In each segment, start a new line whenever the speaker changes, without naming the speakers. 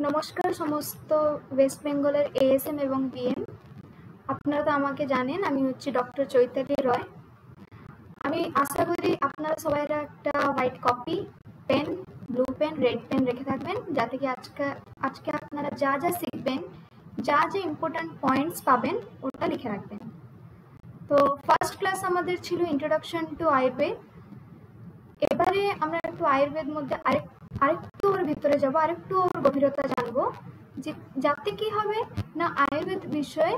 নমস্কার সমস্ত ওয়েস্ট বেঙ্গলের এএসএম এবং বিএম। আপনারা তো আমাকে জানেন, আমি হচ্ছি ডক্টর চৈতালি রয়। আমি আশা করি আপনারা সবাই একটা white copy, pen, blue pen, red pen রেখে থাকবেন, যাতে কি আজকে আপনারা যা যা শিখবেন, যা যা ইম্পর্ট্যান্ট পয়েন্টস পাবেন ওটা লিখে রাখবেন। তো ফার্স্ট ক্লাস আমাদের ছিল ইন্ট্রোডাকশন টু আয়ুর্বেদ। এবারে আমরা একটু আয়ুর্বেদ মধ্যে আরেকটু ওর ভিতরে যাবো, আরেকটু ওর গভীরতা জানবো, যে যাতে কি হবে না আয়ুর্বেদ বিষয়ে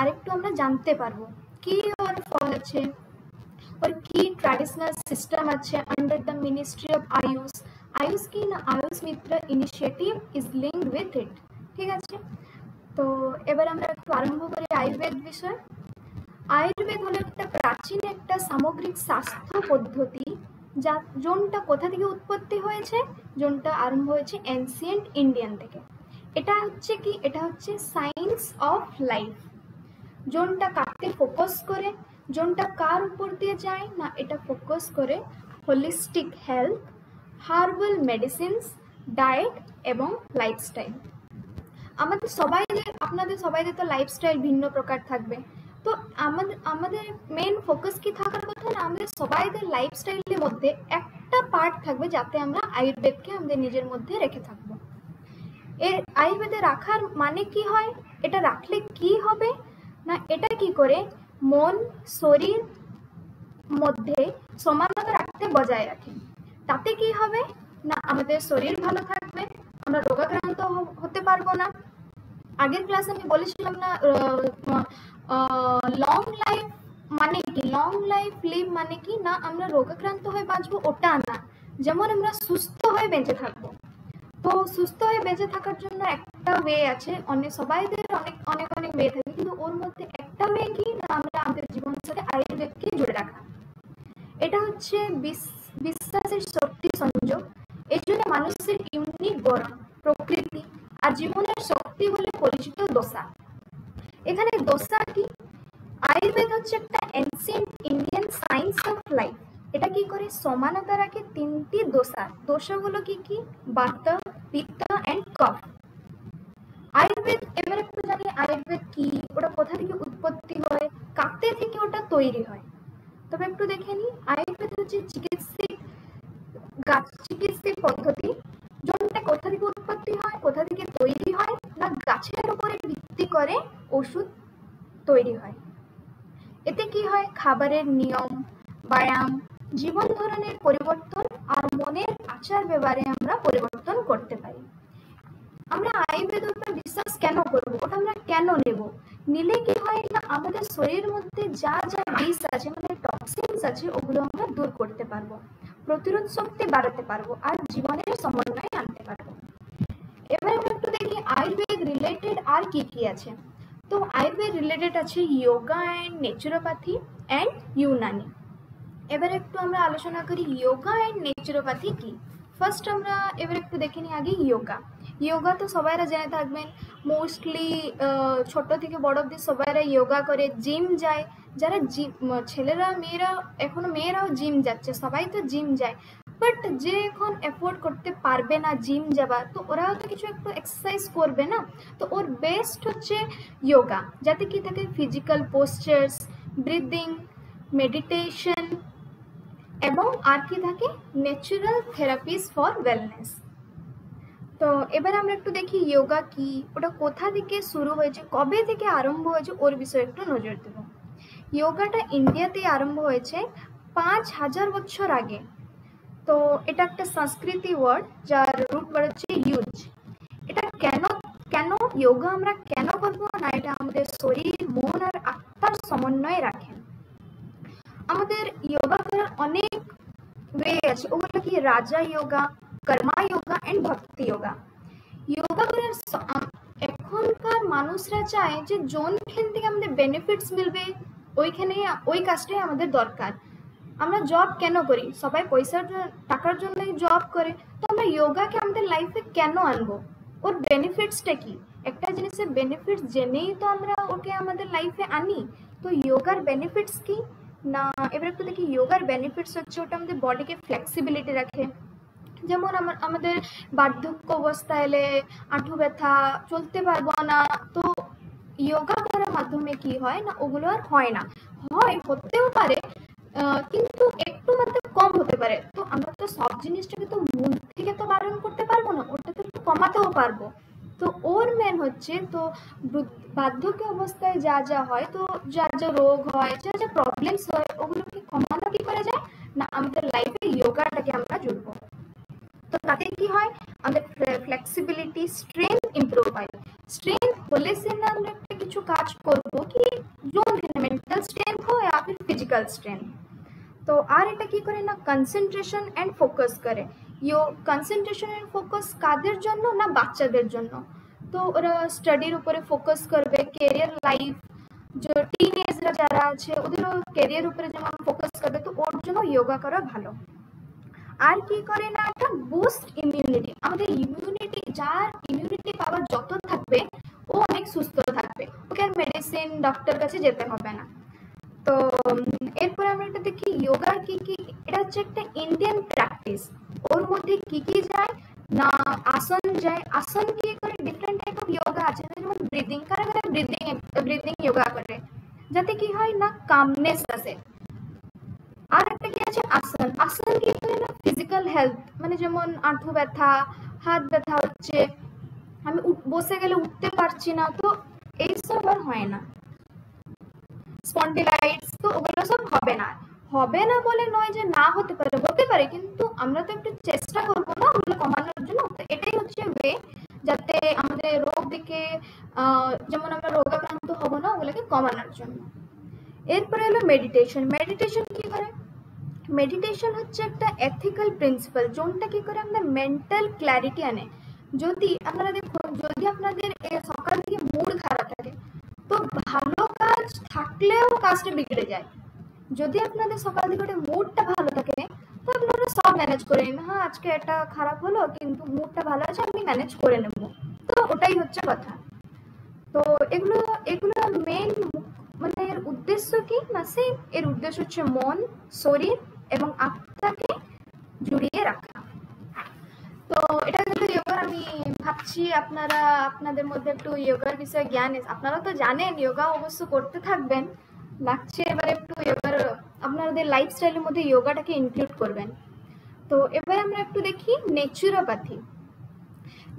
আরেকটু আমরা জানতে পারবো কি ওর ফল আছে, ওর কি ট্র্যাডিশনাল সিস্টেম আছে under the ministry of AYUSH. AYUSH কি না, AYUSH Mitra initiative is linked with it. ঠিক আছে, তো এবার আমরা একটু আরম্ভ করি আয়ুর্বেদ বিষয়। আয়ুর্বেদ হলো একটা প্রাচীন একটা সামগ্রিক স্বাস্থ্য পদ্ধতি, যা যোনটা কোথা থেকে উৎপত্তি হয়েছে, যোনটা আরম্ভ হয়েছে এনসিয়েন্ট ইন্ডিয়ান থেকে। এটা হচ্ছে সায়েন্স অফ লাইফ, যোনটা কাকে ফোকাস করে, যোনটা কার উপর দিয়ে যায় না, এটা ফোকাস করে holistic health, herbal medicines, diet এবং লাইফস্টাইল। আপনাদের সবাইদের তো লাইফস্টাইল ভিন্ন প্রকার থাকবে, তো আমাদের মেন ফোকাস কি থাকার কথা না, আমাদের সবাইদের লাইফস্টাইলের মধ্যে একটা পার্ট থাকবে যাতে আমরা আয়ুর্বেদকে আমাদের নিজের মধ্যে রেখে থাকবো। এর আয়ুর্বেদে রাখার মানে কি হয়, এটা রাখলে কি হবে না, এটা কি করে মন শরীর মধ্যে সমানতা রাখতে বজায় রাখে। তাতে কি হবে না, আমাদের শরীর ভালো থাকবে, আমরা রোগাক্রান্ত হতে পারবো না। আগের ক্লাসে আমি বলেছিলাম না, লং লাইফ মানে কি, লং লাইফ লিভ মানে কি না, আমরা রোগাক্রান্ত হয়ে বাঁচবো ওটা না, যেমন আমরা সুস্থ হয়ে বেঁচে থাকবো। তো সুস্থ হয়ে বেঁচে থাকার জন্য একটা ওয়ে আছে, সবাইদের অনেক অনেক অনেক ওয়ে থাকে, কিন্তু ওর মধ্যে একটা ওয়ে কি না, আমরা আমাদের জীবনের সাথে আয়ুর্বেদকে জুড়ে রাখা। এটা হচ্ছে বিশ্বাসের শক্তি সংযোগ। এই জন্য মানুষের ইউনিক গড়ন, প্রকৃতি আর জীবনের শক্তি বলে পরিচিত দোসা। এখানে দোসা কি, আয়ুর্বেদ হচ্ছে একটা ancient Indian science of life. এটা কি করে সমানতা রাখে তিনটি দোষাগুলো কি কি, বাত, পিত্ত এন্ড কফ। আয়ুর্বেদ এবার একটু জানি আয়ুর্বেদ কি, ওটা কোথা থেকে উৎপত্তি হয়, কাতে থেকে ওটা তৈরি হয়। তবে একটু দেখে নি, আয়ুর্বেদ হচ্ছে চিকিৎসিক পদ্ধতি, যোনটা কোথা থেকে উৎপত্তি হয়, কোথা থেকে তৈরি হয় না, গাছের উপরে ভিত্তি করে ওষুধ তৈরি হয়। এতে কি হয়, খাবারের নিয়ম, ব্যায়াম, জীবন ধরনের পরিবর্তন আর মনের আচার ব্যবহারে আমরা পরিবর্তন করতে পারি। আমরা আয়ুর্বেদ উপর বিশ্বাস কেন করবো, ওটা আমরা কেন নেব, নিলে কি হয় না, আমাদের শরীরের মধ্যে যা যা বিষ আছে, মানে টক্সিনস আছে, ওগুলো আমরা দূর করতে পারবো, প্রতিরোধ শক্তি বাড়াতে পারবো আর জীবনের সমন্বয় আনতে পারবো। এবার আমরা একটু দেখি আয়ুর্বেদ রিলেটেড আর কি কি আছে। তো আয়ুর্বেদ রিলেটেড আছে যোগা অ্যান্ড নেচুরোপ্যাথি অ্যান্ড ইউনানি। এবার একটু আমরা আলোচনা করি যোগা অ্যান্ড নেচুরোপ্যাথি কি। ফার্স্ট আমরা এবার একটু দেখে নিই আগে যোগা তো সবাইরা জেনে থাকবেন, মোস্টলি ছোট থেকে বড় অব্দি সবাইরা যোগা করে, জিম যায়, যারা ছেলেরা মেয়েরাও জিম যাচ্ছে, সবাই তো জিম যায়, বাট যে এখন এফোর্ড করতে পারবে না জিম যাবা, তো ওরাও তো কিছু একটু এক্সারসাইজ করবে না, তো ওর বেস্ট হচ্ছে যোগা, যাতে কি থাকে ফিজিক্যাল পোস্টার্স, ব্রিদিং, মেডিটেশন এবং আর কি থাকে ন্যাচারাল থেরাপিস ফর ওয়েলনেস। তো এবার আমরা একটু দেখি যোগা কি, ওটা কোথা থেকে শুরু হয়েছে, কবে থেকে আরম্ভ হয়েছে, ওর বিষয়ে একটু নজর দেব। যোগাটা ইন্ডিয়াতে আরম্ভ হয়েছে 5000 বছর আগে। তো এটা একটা সংস্কৃতি ওয়ার্ড, যার রুট ওয়ার্ড হচ্ছে ইউজ। এটা কেন যোগা আমরা কেন করবো না, এটা আমাদের শরীর, মন আর আত্মার সমন্বয়ে রাখে। আমাদের যোগা করার অনেক ওয়ে আছে, ওগুলো কি রাজা যোগা, কর্মা যোগা এন্ড ভক্তি যোগা। যোগা করার এখনকার মানুষরা চায় যে যোনখান থেকে আমাদের বেনিফিটস মিলবে ওই কাজটাই আমাদের দরকার। আমরা জব কেন করি, সবাই টাকার জন্যই জব করে, তো আমরা যোগাকে আমাদের লাইফে কেন আনবো, ওর বেনিফিটসটা কি, একটা জিনিসের বেনিফিটস জেনেই তো আমরা ওকে আমাদের লাইফে আনি। তো যোগার বেনিফিটস কি না, এবার একটু দেখি যোগার বেনিফিটস হচ্ছে ওটা আমাদের বডিকে ফ্লেক্সিবিলিটি রাখে, যেমন আমাদের বার্ধক্য অবস্থা এলে হাঁটু ব্যথা, চলতে পারবো না, তো যোগা করার মাধ্যমে কি হয় না ওগুলো আর হয় না, হতেও পারে কিন্তু একটু মাত্রা কম হতে পারে। তো আমরা তো সব জিনিসটাকে তো মূল থেকে তো বারণ করতে পারবো না, ওটা তো একটু কমাতেও পারবো। তো ওর মেন হচ্ছে তো বার্ধক্য অবস্থায় যা যা হয়, তো যা যা রোগ হয়, যা যা প্রবলেমস হয়, ওগুলোকে কমানো কি করে যায় না আমাদের লাইফে যোগাটাকে আমরা জুড়বো। তো তাতে কি হয় আমাদের ফ্লেক্সিবিলিটি, স্ট্রেংথ ইমপ্রুভ হয়। স্ট্রেংথ হলে সে না আমরা একটা কিছু কাজ করবো কি মেন্টাল স্ট্রেংথ হয় আর ফিজিক্যাল স্ট্রেংথ। তো আর এটা কি করে না কনসেন্ট্রেশন এন্ড ফোকাস করে। কনসেন্ট্রেশন এন্ড ফোকাস কাদের জন্য না বাচ্চাদের জন্য। তো ওরা স্টাডির উপরে ফোকাস করবে, ক্যারিয়ার লাইফ, যে টিনেজরা যারা আছে ওদেরও ক্যারিয়ার উপরে যেমন ফোকাস করবে, তো ওর জন্য যোগা করা ভালো। আর কি করে না একটা বুস্ট ইমিউনিটি, আমাদের ইমিউনিটি, যার ইমিউনিটি পাওয়ার যত থাকবে ও অনেক সুস্থ থাকবে, ওকে আর মেডিসিন ডক্টর কাছে যেতে হবে না। তো এরপরে আমরা এটা দেখি যোগার কি কি, এটা হচ্ছে একটা ইন্ডিয়ান প্র্যাকটিস। ওর মধ্যে কি কি যায় না আসন যায়, আসন কি করে ডিফারেন্ট টাইপ অফ যোগা আছে, যেমন ব্রিদিং, কারা কারা ব্রিদিং যোগা করে যাতে কি হয় না কামনেস আসে। আর একটা কি আছে আসন, আসন কি করে না ফিজিক্যাল হেলথ, মানে যেমন আঁঠু ব্যথা, হাত ব্যথা হচ্ছে, আমি বসে গেলে উঠতে পারছি না, তো এইসব আর হয় না। স্পন্ডিলাইটিস, তো ওগুলো সব হবে না। হবে না বলে নয় যে না হতে পারে, হতে পারে, কিন্তু আমরা তো একটু চেষ্টা করবো না ওগুলো কমানোর জন্য। এটাই হচ্ছে ওয়ে যাতে আমাদের রোগ দিকে যেমন আমরা রোগাক্রান্ত হব না ওগুলোকে কমানোর জন্য। এরপরে হলো মেডিটেশন। মেডিটেশন কি করে, মেডিটেশন হচ্ছে একটা এথিক্যাল প্রিন্সিপাল, যোনটা কি করে আমাদের মেন্টাল ক্ল্যারিটি আনে। যদি আপনারা দেখুন, যদি আপনাদের সকাল থেকে মুড খারাপ থাকে, তো ভালো কাজ থাকলেও কাজটা বিগড়ে যায়। যদি আপনাদের সকাল থেকে মুডটা ভালো থাকে, তো আপনারা সব ম্যানেজ করে নিন, হ্যাঁ আজকে এটা খারাপ হলো কিন্তু মুডটা ভালো আছে আমি ম্যানেজ করে নেব, তো ওটাই হচ্ছে কথা। তো এগুলো এগুলো মেন, মানে এর উদ্দেশ্য কি না, সেই এর উদ্দেশ্য হচ্ছে মন, শরীর এবং আত্মাকে জুড়িয়ে রাখা। তো এটা কিন্তু যোগার, আমি ভাবছি আপনারা আপনাদের মধ্যে একটু যোগার বিষয়ে জ্ঞান, আপনারা তো জানেন যোগা অবশ্য করতে থাকবেন, লাগছে এবারে একটু যোগার আপনাদের লাইফস্টাইলের মধ্যে যোগাটাকে ইনক্লুড করবেন। তো এবার আমরা একটু দেখি নেচুরোপ্যাথি।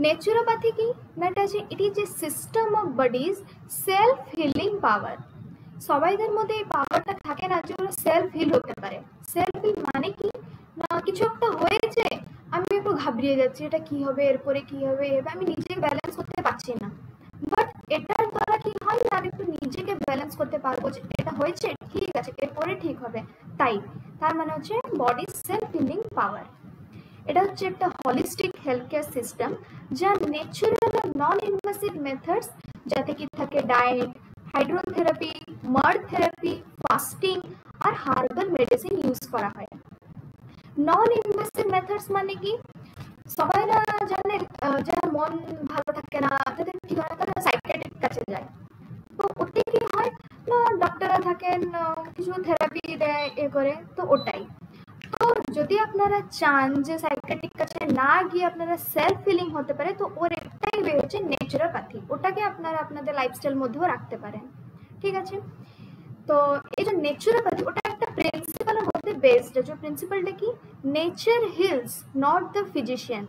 নেচুরোপ্যাথি কি না, এটা হচ্ছে it is a system of body's self healing power. সবাইদের মধ্যে এই পাওয়ারটা থাকে না যে ওরা সেলফ হিল হতে পারে। সেলফ হিল মানে কি না কিছু একটা হয়েছে, আমি একটু ঘাবড়িয়ে যাচ্ছি, এটা কি হবে, এরপরে কি হবে, আমি নিজেকে ব্যালেন্স করতে পারছি না, বাট এটার দ্বারা কি হয় না আমি একটু নিজেকে ব্যালেন্স করতে পারবো যে এটা হয়েছে ঠিক আছে এরপরে ঠিক হবে। তার মানে হচ্ছে বডি সেলফ হিলিং পাওয়ার। এটা হচ্ছে একটা হলিস্টিক হেলথ কেয়ার সিস্টেম, যা ন্যাচারাল আর নন ইনভেসিভ মেথডস, যাতে কি থাকে ডায়েট, হাইড্রোথেরাপি, মার্ড থেরাপি, ফাস্টিং আর হার্বাল মেডিসিন ইউজ করা হয়। নন ইনভেসিভ মেথডস মানে কি, সবাইরা জানেন যারা মন ভালো থাকে না তাদের কি হয়, তারা সাইকিয়াট্রিস্ট কাছে যায়, তো ওতে কি হয় না ডক্টররা থাকেন কিছু থেরাপি দেয় এ করে, তো ওটাই। তো যদি আপনারা চান যে সাইকিয়াট্রিস্ট কাছে না গিয়ে আপনারা সেলফ ফিলিং হতে পারে, তো ওর একটাই ওয়ে হচ্ছে নেচুরোপ্যাথি, ওটাকে আপনারা আপনাদের লাইফস্টাইল মধ্যেও রাখতে পারেন, ঠিক আছে। তো এই যে নেচুরোপ্যাথি ওটা একটা প্রিন্সিপালের মধ্যে বেসড, যে প্রিন্সিপালটা কি, nature hills not the physician.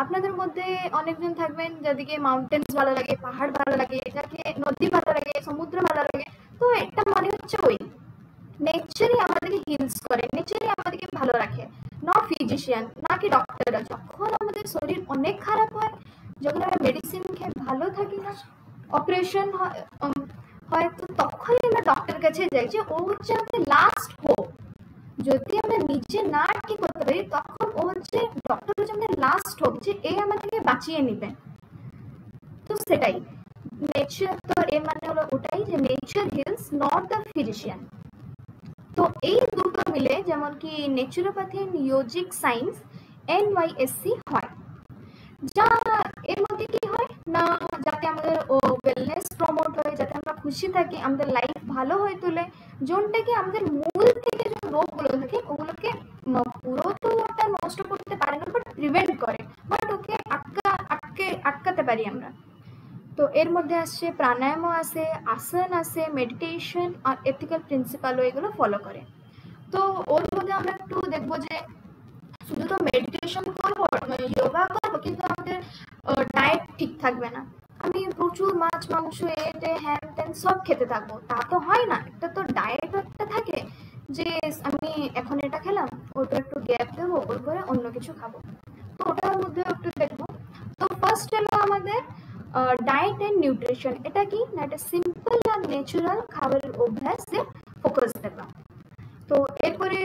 আপনাদের মধ্যে অনেকজন থাকবেন যাদেরকে মাউন্টেন্স ভালো লাগে, পাহাড় ভালো লাগে, যাকে নদী ভালো লাগে, সমুদ্র ভালো লাগে, তো এটা মানে হচ্ছে ওই নেচারই আমাদেরকে হিলস করে, নেচারই আমাদেরকে ভালো রাখে, নট ফিজিশিয়ান, না কি ডক্টররা। যখন আমাদের শরীর অনেক খারাপ হয়, যখন আমরা মেডিসিন খেয়ে ভালো থাকি না, অপারেশন হয়, তো তখনই আমরা ডক্টর কাছে যাই, যে ও হচ্ছে আমাদের লাস্ট হোপ। যদি আমরা নিজে না ঠিক করতে পারি, তখন ও হচ্ছে ডক্টর হচ্ছে আমাদের লাস্ট হোপ, যে এ আমাদেরকে বাঁচিয়ে নিবে। তো সেটাই নেচার, তো এর মানে হলো ওটাই যে nature hills not the physician. তো এই দুটো মিলে যেমন কি নেচুরোপ্যাথি এন্ড যোজিক সায়েন্স NYSC হয়, যা এর মধ্যে কি হয় না যাতে আমাদের ওয়েলনেস প্রমোট হয়, যাতে আমরা খুশি থাকি, আমাদের লাইফ ভালো হয়ে তোলে, যোনটা কি আমাদের মূল থেকে যে রোগগুলো থাকে ওগুলোকে পুরো তো ওটা নষ্ট করতে পারে না, বাট প্রিভেন্ট করে, বাট ওকে আটকাতে পারি আমরা। তো এর মধ্যে আসছে প্রাণায়ামও আছে, আসন আছে, মেডিটেশন আর এথিক্যাল প্রিন্সিপালও এগুলো ফলো করে। তো ওর মধ্যে আমরা একটু দেখবো যে শুধু তো মেডিটেশন করবো, যোগা করবো, কিন্তু আমাদের ডায়েট ঠিক থাকবে না। আমি প্রচুর মাছ মাংস এতে হ্যান ত্যান সব খেতে থাকবো, তা তো হয় না। একটা তো ডায়েট একটা থাকে যে আমি এখন এটা খেলাম, ওটা একটু গ্যাপ দেবো, ওরপরে অন্য কিছু খাবো। তো ওটার মধ্যে একটু দেখবো। তো ফার্স্ট হলো আমাদের ডায়েট অ্যান্ড নিউট্রিশন। এটা কি না, এটা সিম্পল আর ন্যাচারাল খাবারের অভ্যাসে ফোকাস দেওয়া। তো এরপরে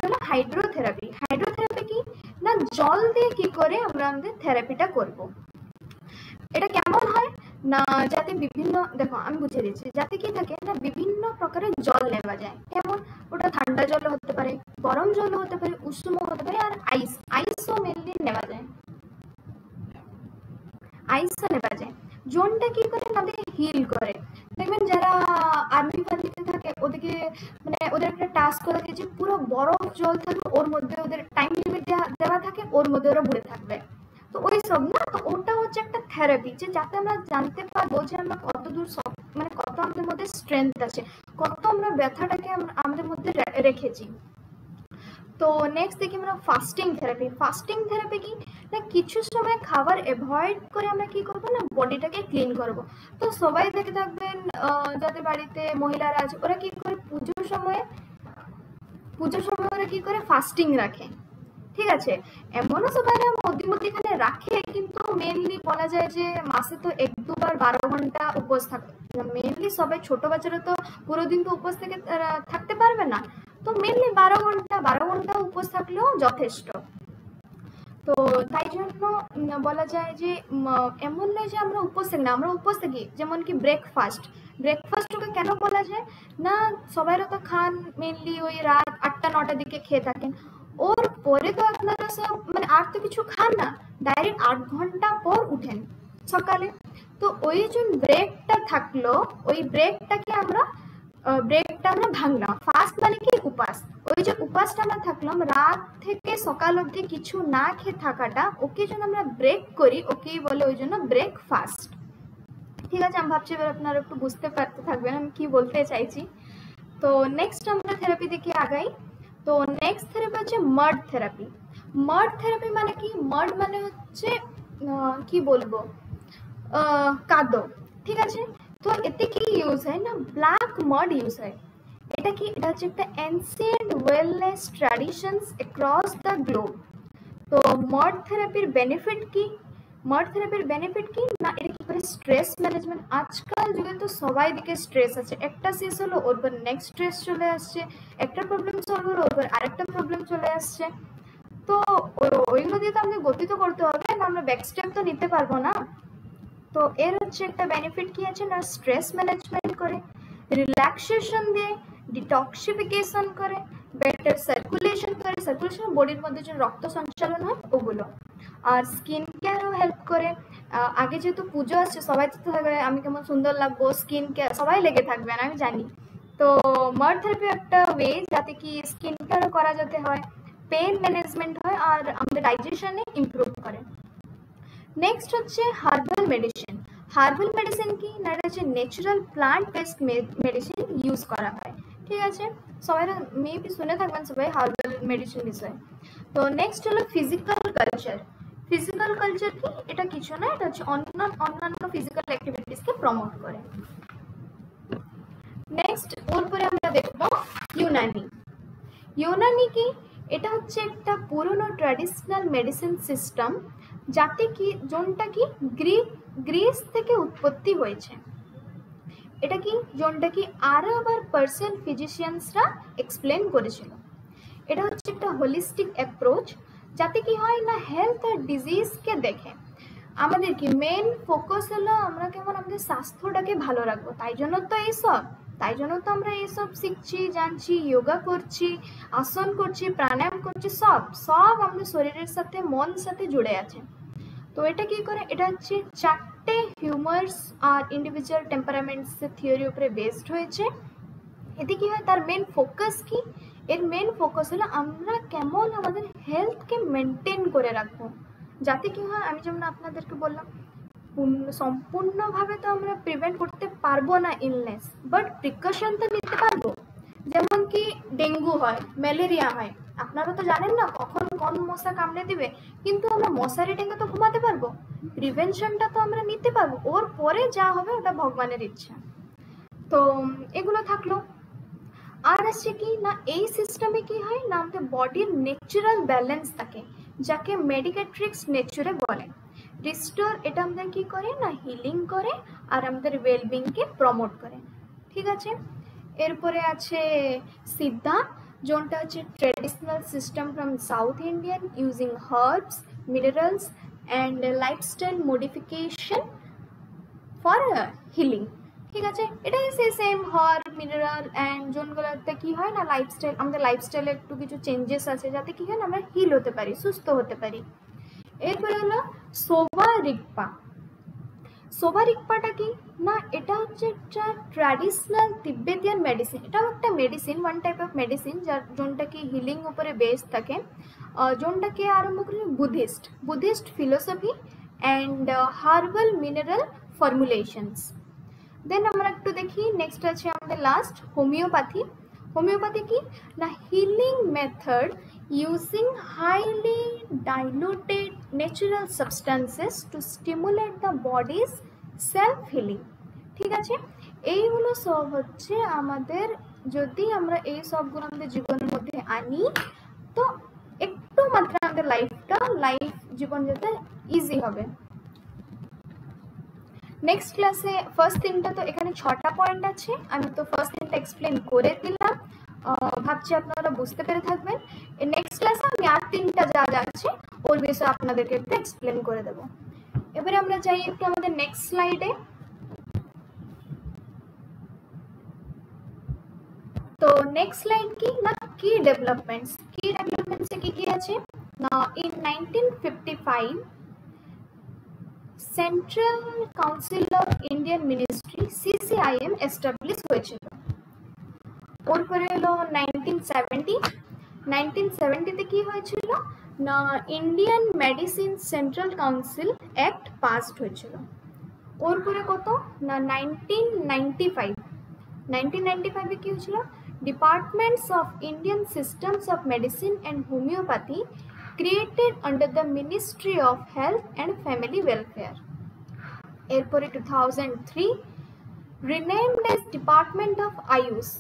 হলো হাইড্রোথেরাপি। হাইড্রোথেরাপি কি না, জল দিয়ে কি করে আমরা আমাদের থেরাপিটা করব। এটা কেমন হয় না, যাতে বিভিন্ন, দেখো আমি বুঝিয়ে দিচ্ছি, যাতে কি থাকে না বিভিন্ন প্রকারের জল নেওয়া যায়। কেমন, ওটা ঠান্ডা জল হতে পারে, গরম জল হতে পারে, উষ্ণ হতে পারে, আর আইসও মেনলি নেওয়া যায়। আইসও নেওয়া যায়, জোনটা কি করে আমাদের হিল করে। দেখবেন যারা আর্মি ফার্মিতে থাকে ওদেরকে মানে ওদের একটা টাস্ক করে যে পুরো বরফ জল থাকবে, ওর মধ্যে ওদের টাইম লিমিট দেওয়া থাকে, ওর মধ্যে ওরা ঘুরে থাকবে। তো ওই সব না, তো ওটা হচ্ছে একটা থেরাপি, যে যাতে আমরা জানতে পারবো যে আমরা কত দূর মানে কত আমাদের মধ্যে স্ট্রেংথ আছে, কত আমরা ব্যথাটাকে আমাদের মধ্যে রেখেছি। তো নেক্সট দেখি আমরা ফাস্টিং থেরাপি। ফাস্টিং থেরাপি কি না, কিছু সময় খাবার অ্যাভয়েড করে আমরা কি করবো না, বডিটাকে ক্লিন করব। তো সবাই দেখে থাকবেন যাদের বাড়িতে মহিলারা আছে, ওরা কি করে পুজোর সময় ওরা কি করে ফাস্টিং রাখে। ঠিক আছে, এমনও সবাই মধ্যখানে রাখে, কিন্তু মেনলি বলা যায় যে মাসে তো 1-2 বার 12 ঘন্টা উপোস থাকে। মেনলি সবাই ছোট বাচ্চারা তো পুরো দিন তো উপোস থেকে থাকতে পারবে না, তো মেনলি 12 ঘন্টা উপোস থাকলেও যথেষ্ট। তো তাই জন্য বলা যায় যে এমন নয় যে আমরা উপোস থাকি না, আমরা উপোস থাকি। যেমন কি ব্রেকফাস্টকে কেন বলা যায় না, সবাইরা তো খান মেনলি ওই রাত 8টা-9টার দিকে খেয়ে থাকেন, ওর পরে তো আপনারা সব মানে আর তো কিছু খান না, ডাইরেক্ট 8 ঘন্টা পর উঠেন সকালে। তো ওই যে ব্রেকটা থাকলো, ওই ব্রেকটাকে আমরা ভাঙলাম। ফাস্ট মানে কি উপাস, ওই যে উপাসটা আমরা থাকলাম রাত থেকে সকাল অবধি কিছু না খেয়ে থাকাটা, ওকে যখন আমরা ব্রেক করি ওকেই বলে ওই জন্য ব্রেকফাস্ট। ঠিক আছে, আমি ভাবছি এবার আপনারা একটু বুঝতে পারতে থাকবেন আমি কি বলতে চাইছি। তো নেক্সট আমরা থেরাপি দেখে আগাই। তো নেক্সট থেরাপি হচ্ছে মাড থেরাপি। মাড থেরাপি মানে কি, মাড মানে হচ্ছে কি বলবো, কাদো। ঠিক আছে, তো এতে কি ইউজ হয় না, ব্ল্যাক মাড ইউজ হয়। এটা কি, এটা হচ্ছে একটা ancient wellness traditions across the globe. তো মাড থেরাপির বেনিফিট কি, না, এটা কি করে স্ট্রেস ম্যানেজমেন্ট। আজকাল যুগে তো সবাই দিকে স্ট্রেস আছে, একটা শেষ হলো ওর পর নেক্সট স্ট্রেস চলে আসছে, একটা প্রবলেম সলভ হলো ওর পর আরেকটা প্রবলেম চলে আসছে। তো ওইগুলো দিয়ে তো আমাদের গতি তো করতে হবে না, আমরা ব্যাক স্টেপ তো নিতে পারবো না। তো এর হচ্ছে একটা বেনিফিট কি আছে না, স্ট্রেস ম্যানেজমেন্ট করে, রিল্যাক্সেশন দিয়ে, ডিটক্সিফিকেশন করে, বেটার সার্কুলেশন করে, সার্কুলেশন বডির মধ্যে যে রক্ত সঞ্চালন হয় ওগুলো, আর স্কিন কেয়ারও হেল্প করে। আগে যেহেতু পুজো আসছে, সবাই তো থাকবে আমি কেমন সুন্দর লাগবো, স্কিন কেয়ার সবাই লেগে থাকবেন আমি জানি। তো মাড থেরাপি একটা ওয়ে যাতে কি স্কিন কেয়ারও করা যেতে হয়, পেন ম্যানেজমেন্ট হয়, আর আমাদের ডাইজেশনে ইমপ্রুভ করে। নেক্সট হচ্ছে হার্বাল মেডিসিন। হার্বাল মেডিসিন কি না, এটা হচ্ছে natural plant based medicine use করা হয়। ঠিক আছে, সবাই মেবি শুনে থাকবেন সবাই হার্বাল মেডিসিন বিষয়ে। তো নেক্সট হলো ফিজিক্যাল কালচার। ফিজিক্যাল কালচার কি, এটা কিছু না, এটা হচ্ছে অন্যান্য ফিজিক্যাল অ্যাক্টিভিটিসকে প্রমোট করে। নেক্সট ওর পরে আমরা দেখবো ইউনানি কি, এটা হচ্ছে একটা পুরনো ট্র্যাডিশনাল মেডিসিন সিস্টেম, যাতে কি জোনটা কি গ্রিস থেকে উৎপত্তি হয়েছে। এটা কি জোনটা কি আরব আর পার্সিয়ান ফিজিশিয়ানসরা এক্সপ্লেন করেছিল। এটা হচ্ছে একটা হোলিস্টিক অ্যাপ্রোচ, যাতে কি হয় না হেলথ আর ডিজিজকে দেখে। আমাদের কি মেন ফোকাস হলো আমরা কেমন আমাদের স্বাস্থ্যটাকে ভালো রাখবো, তাই জন্য তো আমরা এইসব শিখছি, জানছি, যোগা করছি, আসন করছি, প্রাণায়াম করছি, সব আমাদের শরীরের সাথে মন সাথে জুড়ে আছে। তো এটা কি করে, এটা হচ্ছে 4টে হিউমার্স আর ইন্ডিভিজুয়াল টেম্পারামেন্টস থিওরি উপরে বেসড হয়েছে। এতে কি হয়, তার মেন ফোকাস কি, এর মেন ফোকাস হলো আমরা কেমন আমাদের হেলথকে মেনটেন করে রাখবো, যাতে কি হয় আমি যেমন আপনাদেরকে বললাম সম্পূর্ণভাবে তো আমরা প্রিভেন্ট করতে পারবো না ইলনেস, বাট প্রিকশন তো নিতে পারবো। যেমন কি ডেঙ্গু হয়, ম্যালেরিয়া হয়, আপনারা তো জানেন না কখন কোন মশা কামড়ে দিবে, কিন্তু আমরা মশারি টেনে তো ঘুমাতে পারবো, প্রিভেনশনটা তো আমরা নিতে পারবো, ওর পরে যা হবে ওটা ভগবানের ইচ্ছা। তো এগুলো থাকলো। আর আছে কি না, এই সিস্টেমে কি হয় না আমাদের বডির ন্যাচারাল ব্যালেন্স থাকে, যাকে মেডিকেট্রিক্স নেচারে বলে। রিস্টোর এটা আমাদের কি করে না হিলিং করে আর আমাদের ওয়েলবিংকে প্রমোট করে। ঠিক আছে, এরপরে আছে সিদ্ধা, যেটা হচ্ছে traditional system from south Indian using herbs, minerals and lifestyle modification for healing. ঠিক আছে, এটাই সেম হার্ব মিনারেল অ্যান্ড জোনগুলোতে কি হয় না লাইফস্টাইল, আমাদের লাইফস্টাইলে একটু কিছু চেঞ্জেস আছে যাতে কি হয় না আমরা হিল হতে পারি, সুস্থ হতে পারি। এরপরে হলো সোবা রিগপা। সোবা রিগপাটা কি না, এটা হচ্ছে একটা ট্র্যাডিশনাল তিব্বেতিয়ান মেডিসিন। এটাও একটা medicine, one type of medicine যার যোনটা কি হিলিং উপরে বেস থাকে, যোনটাকে আরম্ভ করে Buddhist philosophy and herbal mineral formulations. Then আমরা একটু দেখি নেক্সট আছে আমাদের লাস্ট হোমিওপ্যাথি। হোমিওপ্যাথি কি না healing method using highly diluted natural substances two stimulate the bodies self healing. ঠিক আছে, এইগুলো সব হচ্ছে আমাদের, যদি আমরা এই সবগুলো আমাদের জীবনের মধ্যে আনি তো একটু মাত্রা আমাদের লাইফ জীবন যেতে ইজি হবে। নেক্সট ক্লাসে ফার্স্ট তিনটা তো এখানে 6টা পয়েন্ট আছে, আমি তো ফার্স্ট তিনটা এক্সপ্লেন করে দিলাম, ভাবছি আপনারা বুঝতে পেরে থাকবেন। নেক্সট ক্লাসে আমি আর তিনটা যা আছে ওর বিষয়ে আপনাদেরকে একটু এক্সপ্লেন করে দেবো। এবারে আমরা যাই একটু আমাদের নেক্সট স্লাইডে। তো নেক্সট স্লাইড কি না কি ডেভেলপমেন্টসে কি আছে না, in 1955 central council of Indian ministry CCIM establish হয়েছিল। ওরপরে হলো 1970 কি হয়েছিল না Indian medicine central council act passed হয়েছিল। ওরপরে কত না 1995 কি হয়েছিল, departments of Indian systems of medicine and homeopathy created under the Ministry of Health and Family Welfare. এরপরে 2003 renamed as Department of Ayush।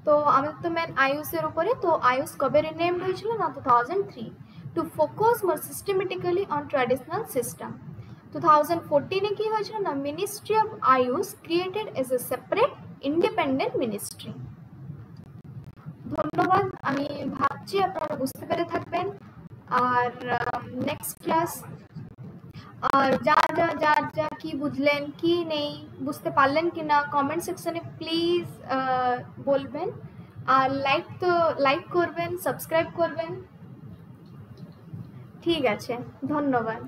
তো আমাদের তো মেন আয়ুষের উপরে, তো আয়ুষ কবে রিনেমড হয়েছিল না 2003 to focus more systematically on traditional system. 2014 কি হয়েছিল না ministry of Ayush created as a separate independent ministry. ধন্যবাদ, আমি ভাবছি আপনারা বুঝতে পেরে থাকবেন। আর নেক্সট ক্লাস আর যা কি বুঝলেন কি নেই বুঝতে পারলেন কিনা কমেন্ট সেকশনে প্লিজ বলবেন। আর লাইক করবেন, সাবস্ক্রাইব করবেন। ঠিক আছে, ধন্যবাদ।